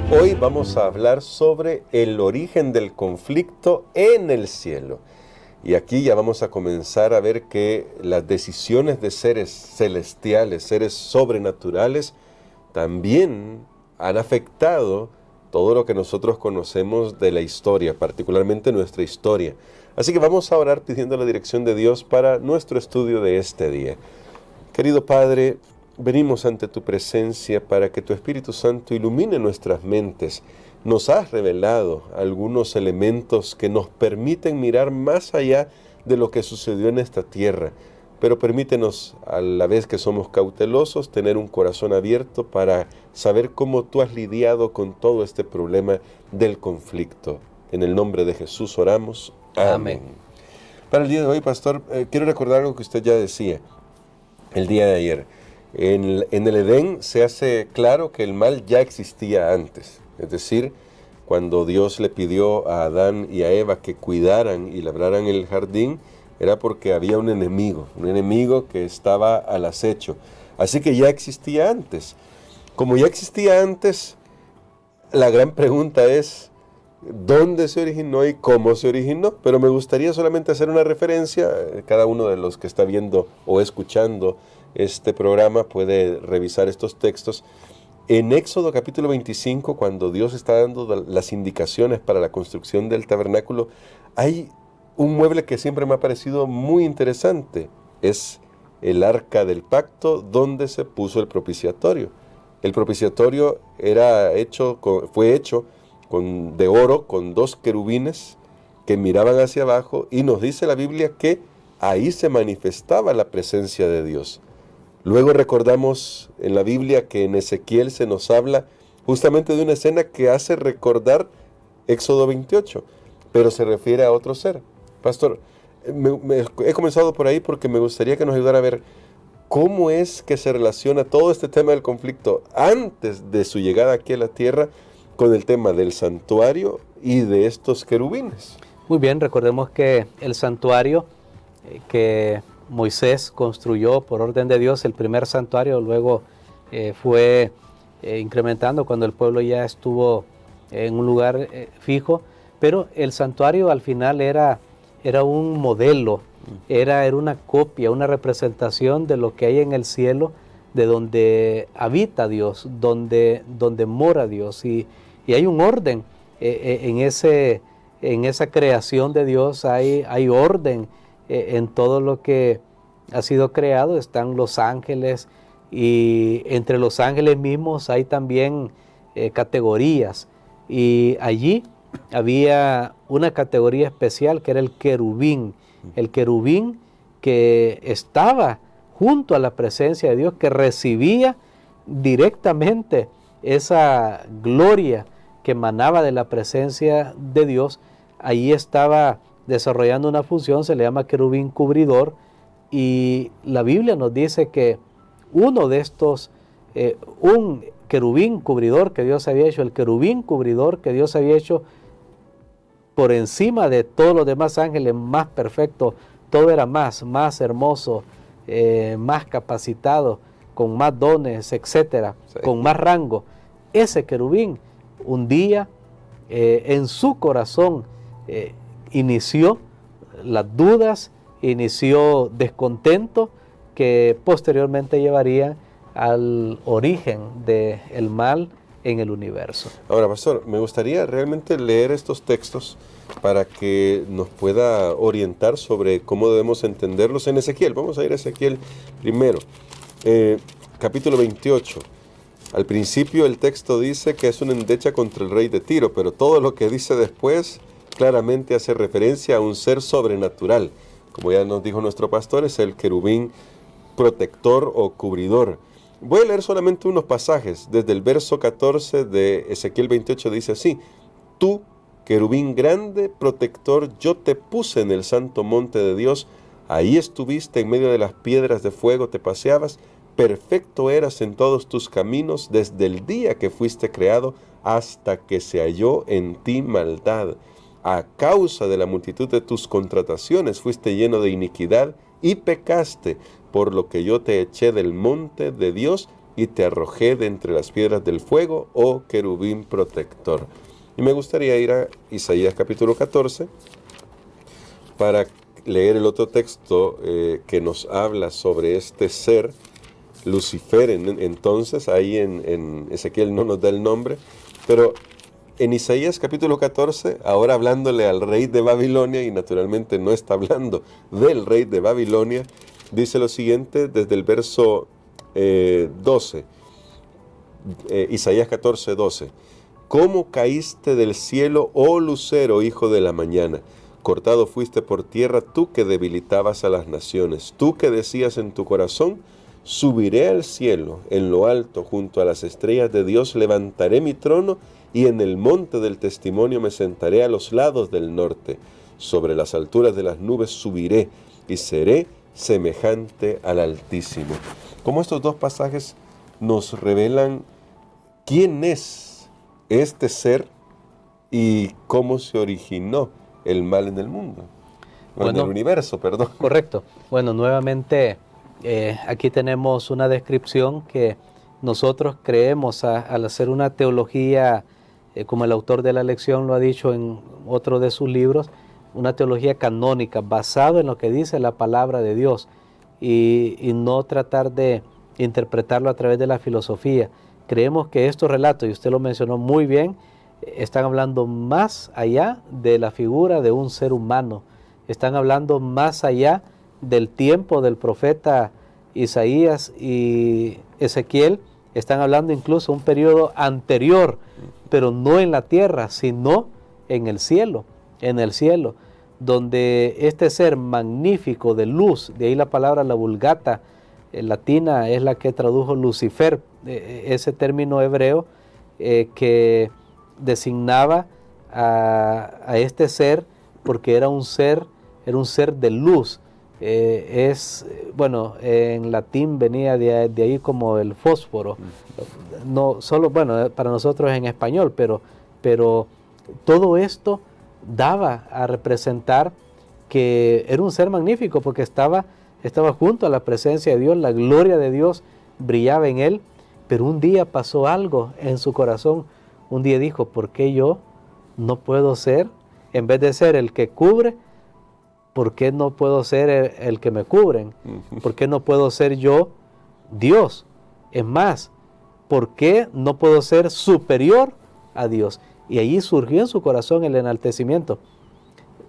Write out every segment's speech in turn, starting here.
Hoy vamos a hablar sobre el origen del conflicto en el cielo. Y aquí ya vamos a comenzar a ver que las decisiones de seres celestiales, seres sobrenaturales, también han afectado todo lo que nosotros conocemos de la historia, particularmente nuestra historia. Así que vamos a orar pidiendo la dirección de Dios para nuestro estudio de este día. Querido Padre, venimos ante tu presencia para que tu Espíritu Santo ilumine nuestras mentes. Nos has revelado algunos elementos que nos permiten mirar más allá de lo que sucedió en esta tierra, pero permítenos, a la vez que somos cautelosos, tener un corazón abierto para saber cómo tú has lidiado con todo este problema del conflicto. En el nombre de Jesús oramos. Amén. Para el día de hoy, pastor, quiero recordar algo que usted ya decía el día de ayer. En el Edén se hace claro que el mal ya existía antes. Es decir, cuando Dios le pidió a Adán y a Eva que cuidaran y labraran el jardín, era porque había un enemigo que estaba al acecho. Así que ya existía antes. Como ya existía antes, la gran pregunta es, ¿dónde se originó y cómo se originó? Pero me gustaría solamente hacer una referencia. Cada uno de los que está viendo o escuchando este programa puede revisar estos textos. En Éxodo capítulo 25, cuando Dios está dando las indicaciones para la construcción del tabernáculo, hay un mueble que siempre me ha parecido muy interesante. Es el arca del pacto donde se puso el propiciatorio. El propiciatorio fue hecho de oro con 2 querubines que miraban hacia abajo, y nos dice la Biblia que ahí se manifestaba la presencia de Dios. Luego recordamos en la Biblia que en Ezequiel se nos habla justamente de una escena que hace recordar Éxodo 28, pero se refiere a otro ser. Pastor, he comenzado por ahí porque me gustaría que nos ayudara a ver cómo es que se relaciona todo este tema del conflicto antes de su llegada aquí a la tierra con el tema del santuario y de estos querubines. Muy bien, recordemos que el santuario que Moisés construyó por orden de Dios, el primer santuario, luego fue incrementando cuando el pueblo ya estuvo en un lugar fijo, pero el santuario al final era un modelo, era una copia, una representación de lo que hay en el cielo, de donde habita Dios, donde mora Dios, y hay un orden en esa creación de Dios, hay orden. En todo lo que ha sido creado están los ángeles, y entre los ángeles mismos hay también categorías, y allí había una categoría especial que era el querubín que estaba junto a la presencia de Dios, que recibía directamente esa gloria que emanaba de la presencia de Dios. Allí estaba desarrollando una función, se le llama querubín cubridor, y la Biblia nos dice que uno de estos, un querubín cubridor que Dios había hecho, el querubín cubridor que Dios había hecho por encima de todos los demás ángeles, más perfecto, todo era más hermoso, más capacitado, con más dones, etcétera, sí, con más rango. Ese querubín un día en su corazón inició las dudas, inició descontento, que posteriormente llevaría al origen del mal en el universo. Ahora, pastor, me gustaría realmente leer estos textos para que nos pueda orientar sobre cómo debemos entenderlos en Ezequiel. Vamos a ir a Ezequiel primero, capítulo 28. Al principio el texto dice que es una endecha contra el rey de Tiro, pero todo lo que dice después claramente hace referencia a un ser sobrenatural. Como ya nos dijo nuestro pastor, es el querubín protector o cubridor. Voy a leer solamente unos pasajes. Desde el verso 14 de Ezequiel 28 dice así: Tú, querubín grande, protector, yo te puse en el santo monte de Dios. Ahí estuviste en medio de las piedras de fuego, te paseabas. Perfecto eras en todos tus caminos desde el día que fuiste creado hasta que se halló en ti maldad. A causa de la multitud de tus contrataciones fuiste lleno de iniquidad y pecaste, por lo que yo te eché del monte de Dios y te arrojé de entre las piedras del fuego, oh querubín protector. Y me gustaría ir a Isaías capítulo 14 para leer el otro texto que nos habla sobre este ser, Lucifer. Entonces, ahí en Ezequiel no nos da el nombre, pero en Isaías capítulo 14, ahora hablándole al rey de Babilonia, y naturalmente no está hablando del rey de Babilonia, dice lo siguiente desde el verso 12, Isaías 14, 12. ¿Cómo caíste del cielo, oh lucero, hijo de la mañana? Cortado fuiste por tierra, tú que debilitabas a las naciones, tú que decías en tu corazón, subiré al cielo, en lo alto, junto a las estrellas de Dios, levantaré mi trono, y en el monte del testimonio me sentaré a los lados del norte. Sobre las alturas de las nubes subiré, y seré semejante al Altísimo. Como estos dos pasajes nos revelan quién es este ser y cómo se originó el mal en el mundo, en el universo, perdón. Correcto. Bueno, nuevamente aquí tenemos una descripción que nosotros creemos al hacer una teología, como el autor de la lección lo ha dicho en otro de sus libros, una teología canónica, basado en lo que dice la palabra de Dios y no tratar de interpretarlo a través de la filosofía. Creemos que estos relatos, y usted lo mencionó muy bien, están hablando más allá de la figura de un ser humano, están hablando más allá del tiempo del profeta Isaías y Ezequiel, están hablando incluso un periodo anterior, pero no en la tierra, sino en el cielo, donde este ser magnífico de luz, de ahí la palabra la Vulgata latina es la que tradujo Lucifer, ese término hebreo que designaba a este ser porque era un ser de luz. Bueno, en latín venía de ahí como el fósforo, no solo, bueno, para nosotros en español, pero todo esto daba a representar que era un ser magnífico porque estaba junto a la presencia de Dios, la gloria de Dios brillaba en él, pero un día pasó algo en su corazón. Un día dijo, ¿por qué yo no puedo ser, en vez de ser el que cubre, por qué no puedo ser el que me cubren? ¿Por qué no puedo ser yo Dios? Es más, ¿por qué no puedo ser superior a Dios? Y allí surgió en su corazón el enaltecimiento.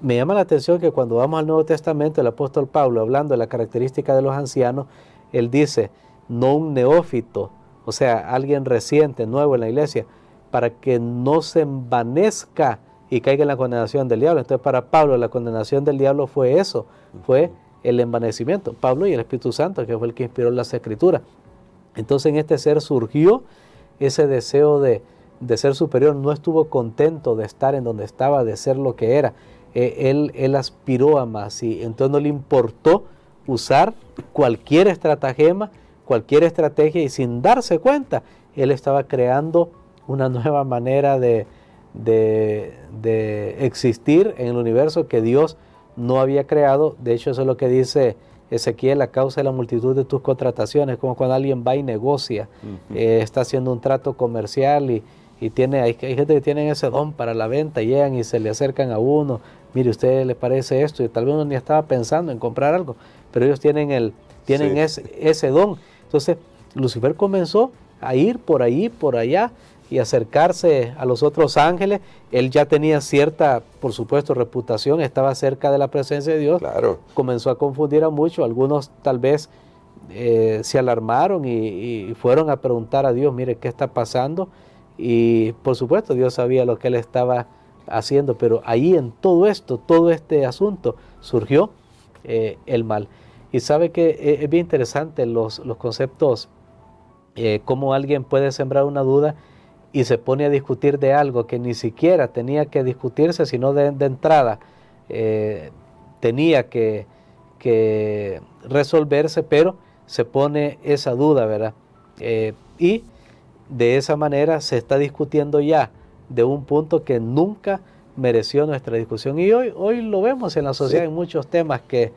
Me llama la atención que cuando vamos al Nuevo Testamento, el apóstol Pablo, hablando de la característica de los ancianos, él dice, no un neófito, o sea, alguien reciente, nuevo en la iglesia, para que no se envanezca y caiga en la condenación del diablo. Entonces, para Pablo, la condenación del diablo fue eso, fue el envanecimiento. Pablo y el Espíritu Santo, que fue el que inspiró las Escrituras. Entonces, en este ser surgió ese deseo de ser superior. No estuvo contento de estar en donde estaba, de ser lo que era. Él aspiró a más y entonces no le importó usar cualquier estratagema, cualquier estrategia, y sin darse cuenta, él estaba creando una nueva manera de existir en el universo que Dios no había creado. De hecho, eso es lo que dice Ezequiel, a causa de la multitud de tus contrataciones, como cuando alguien va y negocia, está haciendo un trato comercial y hay gente que tiene ese don para la venta, y llegan y se le acercan a uno, mire, ¿usted le parece esto? Y tal vez uno ni estaba pensando en comprar algo, pero ellos tienen ese don. Entonces, Lucifer comenzó a ir por ahí, por allá, y acercarse a los otros ángeles. Él ya tenía cierta, por supuesto, reputación, estaba cerca de la presencia de Dios. Claro. Comenzó a confundir a muchos, algunos tal vez se alarmaron y fueron a preguntar a Dios, mire, ¿qué está pasando? Y por supuesto Dios sabía lo que él estaba haciendo, pero ahí en todo esto, todo este asunto, surgió el mal. Y sabe que es bien interesante los conceptos, cómo alguien puede sembrar una duda y se pone a discutir de algo que ni siquiera tenía que discutirse, sino de entrada tenía que resolverse, pero se pone esa duda, ¿verdad? Y de esa manera se está discutiendo ya de un punto que nunca mereció nuestra discusión. Y hoy lo vemos en la sociedad, sí, en muchos temas que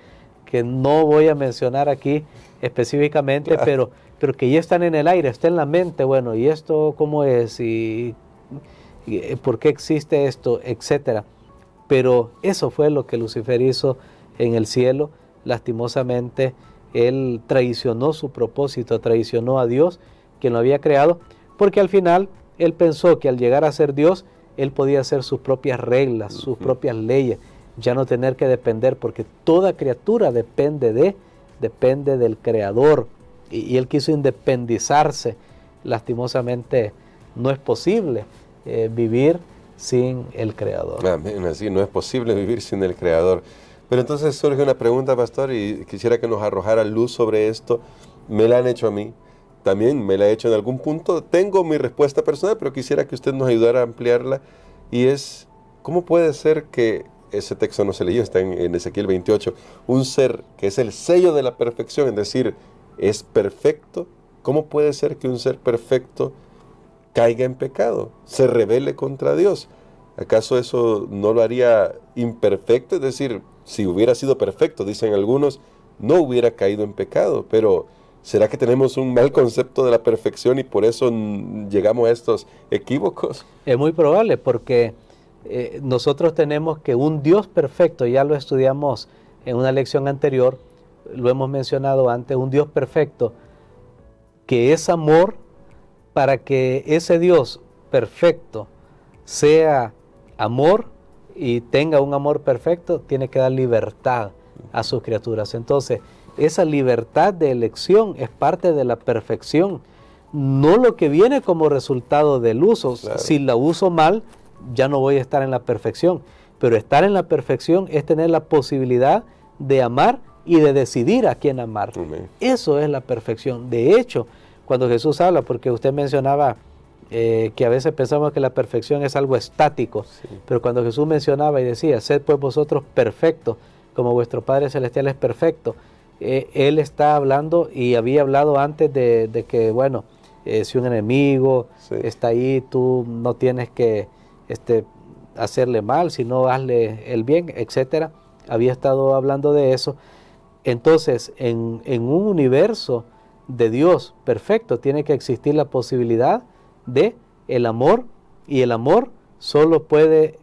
que no voy a mencionar aquí específicamente, pero que ya están en el aire, está en la mente, bueno, ¿y esto cómo es? ¿Y por qué existe esto? Etcétera. Pero eso fue lo que Lucifer hizo en el cielo. Lastimosamente, él traicionó su propósito, traicionó a Dios, quien lo había creado, porque al final él pensó que al llegar a ser Dios, él podía hacer sus propias reglas, sus propias leyes, ya no tener que depender, porque toda criatura depende del Creador, y él quiso independizarse. Lastimosamente no es posible vivir sin el Creador. Amén, así no es posible vivir sin el Creador. Pero entonces surge una pregunta, pastor, y quisiera que nos arrojara luz sobre esto. Me la han hecho a mí, también me la he hecho en algún punto. Tengo mi respuesta personal, pero quisiera que usted nos ayudara a ampliarla. Y es, ¿cómo puede ser que ese texto no se leyó, está en Ezequiel 28, un ser que es el sello de la perfección, es decir, es perfecto? ¿Cómo puede ser que un ser perfecto caiga en pecado, se rebele contra Dios? ¿Acaso eso no lo haría imperfecto? Es decir, si hubiera sido perfecto, dicen algunos, no hubiera caído en pecado. Pero ¿será que tenemos un mal concepto de la perfección y por eso llegamos a estos equívocos? Es muy probable, porque nosotros tenemos que un Dios perfecto, ya lo estudiamos en una lección anterior, lo hemos mencionado antes, un Dios perfecto que es amor. Para que ese Dios perfecto sea amor y tenga un amor perfecto, tiene que dar libertad a sus criaturas. Entonces, esa libertad de elección es parte de la perfección, no lo que viene como resultado del uso. Claro. Si la uso mal, ya no voy a estar en la perfección, pero estar en la perfección es tener la posibilidad de amar y de decidir a quién amar. Amén. Eso es la perfección. De hecho, cuando Jesús habla, porque usted mencionaba que a veces pensamos que la perfección es algo estático, sí. Pero cuando Jesús mencionaba y decía, sed pues vosotros perfectos, como vuestro Padre Celestial es perfecto, Él está hablando y había hablado antes de que, bueno, si un enemigo sí. está ahí, tú no tienes que hacerle mal, sino hazle el bien, etcétera. Había estado hablando de eso. Entonces, en un universo de Dios perfecto tiene que existir la posibilidad de el amor, y el amor solo puede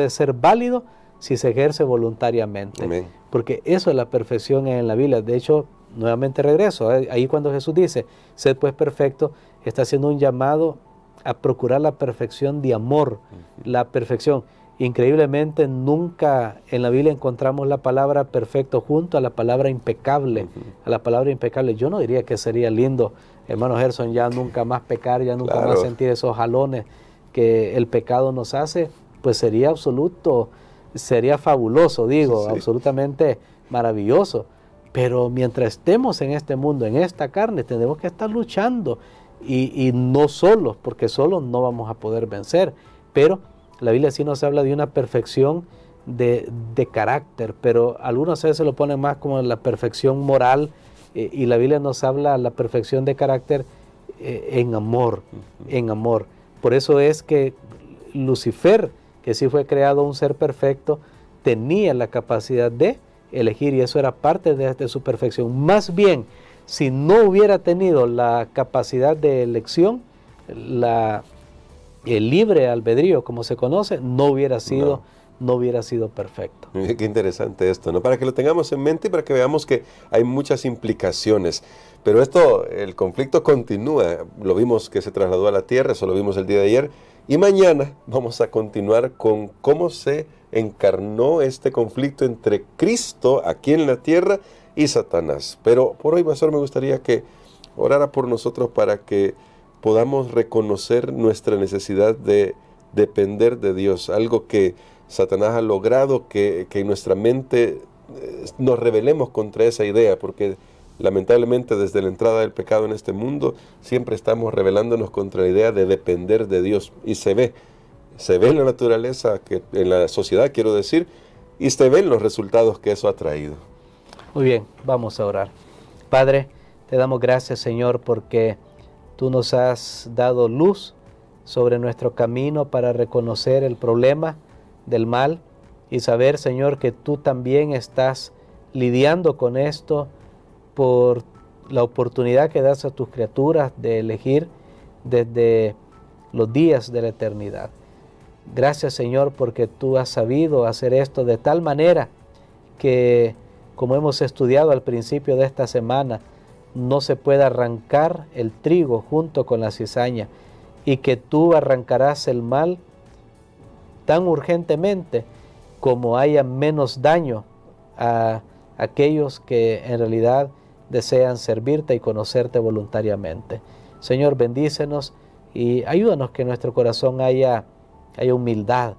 ser válido si se ejerce voluntariamente. Amén. Porque eso es la perfección en la Biblia. De hecho, nuevamente regreso, ahí cuando Jesús dice, sed pues perfecto, está haciendo un llamado a procurar la perfección de amor, la perfección. Increíblemente, nunca en la Biblia encontramos la palabra perfecto junto a la palabra impecable, a la palabra impecable. Yo no diría que sería lindo, hermano Gerson, ya nunca más pecar, ya nunca más sentir esos jalones que el pecado nos hace. Pues sería absoluto, sería fabuloso, digo, sí. Absolutamente maravilloso. Pero mientras estemos en este mundo, en esta carne, tenemos que estar luchando, y no solos, porque solos no vamos a poder vencer. Pero la Biblia sí nos habla de una perfección de carácter, pero algunos veces lo ponen más como la perfección moral, y la Biblia nos habla de la perfección de carácter en amor, en amor. Por eso es que Lucifer, que sí fue creado un ser perfecto, tenía la capacidad de elegir, y eso era parte de su perfección. Más bien, si no hubiera tenido la capacidad de elección, el libre albedrío, como se conoce, no hubiera sido perfecto. Qué interesante esto, ¿no? Para que lo tengamos en mente y para que veamos que hay muchas implicaciones. Pero el conflicto continúa. Lo vimos que se trasladó a la tierra, eso lo vimos el día de ayer. Y mañana vamos a continuar con cómo se encarnó este conflicto entre Cristo aquí en la tierra y Satanás. Pero por hoy, pastor, me gustaría que orara por nosotros para que podamos reconocer nuestra necesidad de depender de Dios, algo que Satanás ha logrado, que en nuestra mente nos rebelemos contra esa idea, porque lamentablemente desde la entrada del pecado en este mundo siempre estamos rebelándonos contra la idea de depender de Dios, y se ve en la naturaleza, en la sociedad quiero decir, y se ven los resultados que eso ha traído. Muy bien, vamos a orar. Padre, te damos gracias, Señor, porque tú nos has dado luz sobre nuestro camino para reconocer el problema del mal y saber, Señor, que tú también estás lidiando con esto por la oportunidad que das a tus criaturas de elegir desde los días de la eternidad. Gracias, Señor, porque tú has sabido hacer esto de tal manera que, como hemos estudiado al principio de esta semana, no se puede arrancar el trigo junto con la cizaña, y que tú arrancarás el mal tan urgentemente como haya menos daño a aquellos que en realidad desean servirte y conocerte voluntariamente. Señor, bendícenos y ayúdanos que en nuestro corazón haya humildad,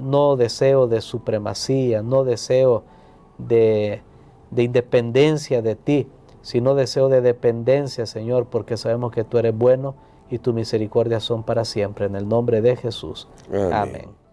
no deseo de supremacía, no deseo de independencia de ti, sino deseo de dependencia, Señor, porque sabemos que tú eres bueno y tus misericordias son para siempre. En el nombre de Jesús. Amén. Amén.